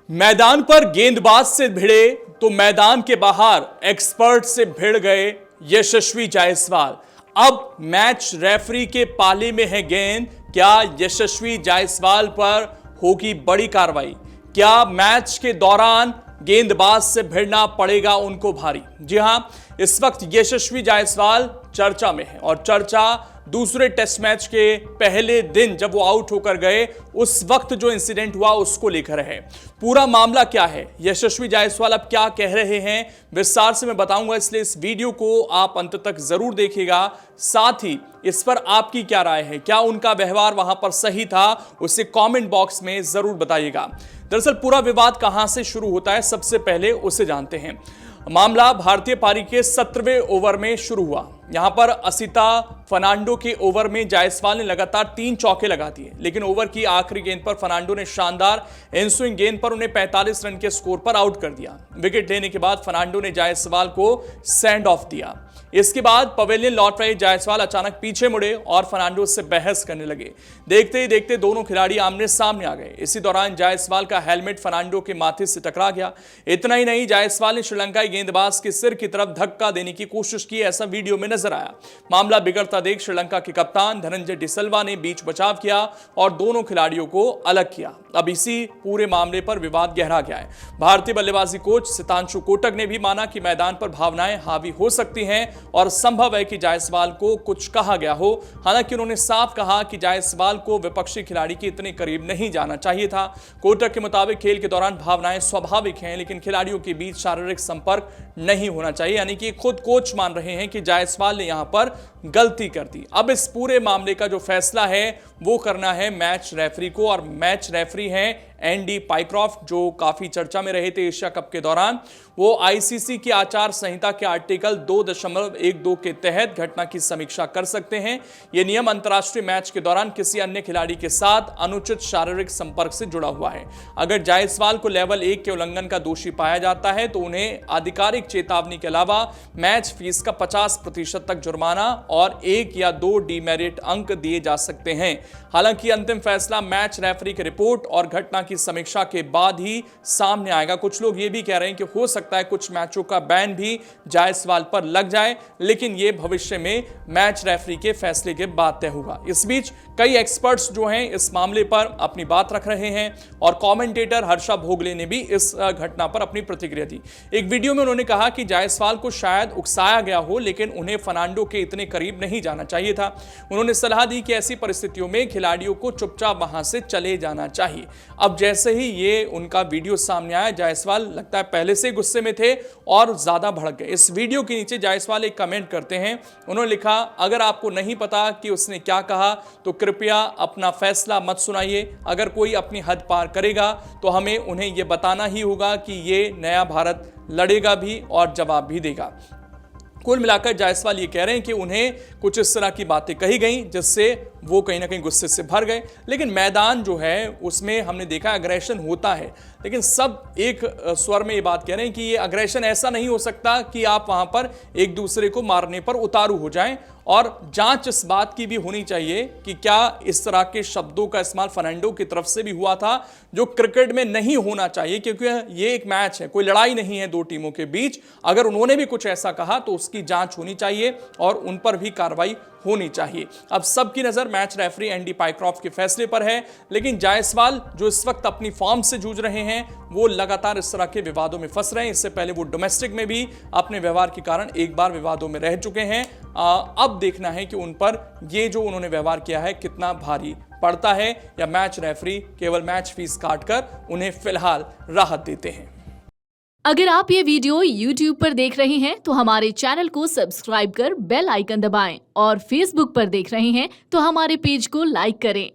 मैदान पर गेंदबाज से भिड़े तो मैदान के बाहर एक्सपर्ट से भिड़ गए यशस्वी जायसवाल। अब मैच रेफरी के पाले में है गेंद। क्या यशस्वी जायसवाल पर होगी बड़ी कार्रवाई? क्या मैच के दौरान गेंदबाज से भिड़ना पड़ेगा उनको भारी? जी हां, इस वक्त यशस्वी जायसवाल चर्चा में है और चर्चा दूसरे टेस्ट मैच के पहले दिन जब वो आउट होकर गए उस वक्त जो इंसिडेंट हुआ उसको लेकर है। पूरा मामला क्या है, यशस्वी जायसवाल अब क्या कह रहे हैं, विस्तार से मैं बताऊंगा, इसलिए इस वीडियो को आप अंत तक जरूर देखिएगा। साथ ही इस पर आपकी क्या राय है, क्या उनका व्यवहार वहां पर सही था, उसे कमेंट बॉक्स में जरूर बताइएगा। दरअसल पूरा विवाद कहां से शुरू होता है, सबसे पहले उसे जानते हैं। मामला भारतीय पारी के 17वें ओवर में शुरू हुआ। यहां पर असिता फर्नांडो के ओवर में जायसवाल ने लगातार 3 चौके लगा दिए, लेकिन ओवर की आखिरी गेंद पर फर्नांडो ने शानदार इन स्विंग गेंद पर उन्हें 45 रन के स्कोर पर आउट कर दिया। विकेट लेने के बाद फर्नांडो ने जायसवाल को सेंड ऑफ दिया। इसके बाद पवेलियन लौट रहे जायसवाल अचानक पीछे मुड़े और फर्नांडो से बहस करने लगे। देखते ही देखते दोनों खिलाड़ी आमने सामने आ गए। इसी दौरान जायसवाल का हेलमेट फर्नांडो के माथे से टकरा गया। इतना ही नहीं, जायसवाल ने श्रीलंकाई गेंदबाज के सिर की तरफ धक्का देने की कोशिश की, ऐसा वीडियो में नजर आया। मामला बिगड़ता देख श्रीलंका के कप्तान धनंजय डिसिल्वा ने बीच बचाव किया और दोनों खिलाड़ियों को अलग किया। अब इसी पूरे मामले पर विवाद गहरा गया है। भारतीय बल्लेबाजी कोच सितांशु कोटक ने भी माना कि मैदान पर भावनाएं हावी हो सकती हैं और संभव है कि जायसवाल को कुछ कहा गया हो। हालांकि उन्होंने साफ कहा कि जायसवाल को विपक्षी खिलाड़ी के इतने करीब नहीं जाना चाहिए था। कोटक के मुताबिक खेल के दौरान भावनाएं स्वाभाविक हैं, लेकिन खिलाड़ियों के बीच शारीरिक संपर्क नहीं होना चाहिए। यानी कि खुद कोच मान रहे हैं कि जायसवाल ने यहां पर गलती कर दी। अब इस पूरे मामले का जो फैसला है वो करना है मैच रेफरी को, और मैच रेफरी हैं एंडी पाइक्रॉफ्ट, जो काफी चर्चा में रहे थे एशिया कप के दौरान। वो आईसीसी की आचार संहिता के आर्टिकल 2.12 के तहत घटना की समीक्षा कर सकते हैं। यह नियम अंतर्राष्ट्रीय मैच के दौरान किसी अन्य खिलाड़ी के साथ अनुचित शारीरिक संपर्क से जुड़ा हुआ है। अगर जायसवाल को लेवल 1 के उल्लंघन का दोषी पाया जाता है तो उन्हें आधिकारिक चेतावनी के अलावा मैच फीस का 50% तक जुर्माना और 1 या 2 डीमेरिट अंक दिए जा सकते हैं। हालांकि अंतिम फैसला मैच रेफरी की रिपोर्ट और घटना की समीक्षा के बाद ही सामने आएगा। कुछ लोग ये भी कह रहे हैं कि हो सकता है कुछ मैचों का बैन भी जायसवाल पर लग जाए, लेकिन ये भविष्य में मैच रेफरी के फैसले के बाद तय होगा। इस बीच कई एक्सपर्ट्स जो हैं इस मामले पर अपनी बात रख रहे हैं और कमेंटेटर हर्षा भोगले ने भी इस घटना पर अपनी प्रतिक्रिया दी। एक वीडियो में उन्होंने कहा कि जायसवाल को शायद उकसाया गया हो, लेकिन उन्हें फर्नांडो के इतने करीब नहीं जाना चाहिए था। उन्होंने सलाह दी कि ऐसी परिस्थितियों में खिलाड़ियों को चुपचाप वहां से चले जाना चाहिए। अब जैसे ही ये उनका वीडियो सामने आया, जायसवाल लगता है पहले से गुस्से में थे और ज्यादा भड़क गए। इस वीडियो के नीचे जायसवाल एक कमेंट करते हैं। उन्होंने लिखा, अगर आपको नहीं पता कि उसने क्या कहा तो कृपया अपना फैसला मत सुनाइए। अगर कोई अपनी हद पार करेगा तो हमें उन्हें यह बताना ही होगा कि ये नया भारत लड़ेगा भी और जवाब भी देगा। कुल मिलाकर जायसवाल ये कह रहे हैं कि उन्हें कुछ इस तरह की बातें कही गई जिससे वो कहीं ना कहीं गुस्से से भर गए। लेकिन मैदान जो है उसमें हमने देखा अग्रेशन होता है, लेकिन सब एक स्वर में ये बात कह रहे हैं कि ये अग्रेशन ऐसा नहीं हो सकता कि आप वहां पर एक दूसरे को मारने पर उतारू हो जाएं। और जांच इस बात की भी होनी चाहिए कि क्या इस तरह के शब्दों का इस्तेमाल फर्नांडो की तरफ से भी हुआ था, जो क्रिकेट में नहीं होना चाहिए, क्योंकि ये एक मैच है, कोई लड़ाई नहीं है दो टीमों के बीच। अगर उन्होंने भी कुछ ऐसा कहा तो उसकी जांच होनी चाहिए और उन पर भी कार्रवाई होनी चाहिए। अब सबकी नजर मैच रेफरी एंडी पाइक्रॉफ्ट के फैसले पर है, लेकिन जायसवाल जो इस वक्त अपनी फॉर्म से जूझ रहे हैं वो लगातार इस तरह के विवादों में फंस रहे हैं। इससे पहले वो डोमेस्टिक में भी अपने व्यवहार के कारण एक बार विवादों में रह चुके हैं। अब देखना है कि उन पर ये जो उन्होंने व्यवहार किया है कितना भारी पड़ता है, या मैच रेफरी केवल मैच फीस काटकर उन्हें फिलहाल राहत देते हैं। अगर आप ये वीडियो YouTube पर देख रहे हैं तो हमारे चैनल को सब्सक्राइब कर बेल आइकन दबाएं, और Facebook पर देख रहे हैं तो हमारे पेज को लाइक करें।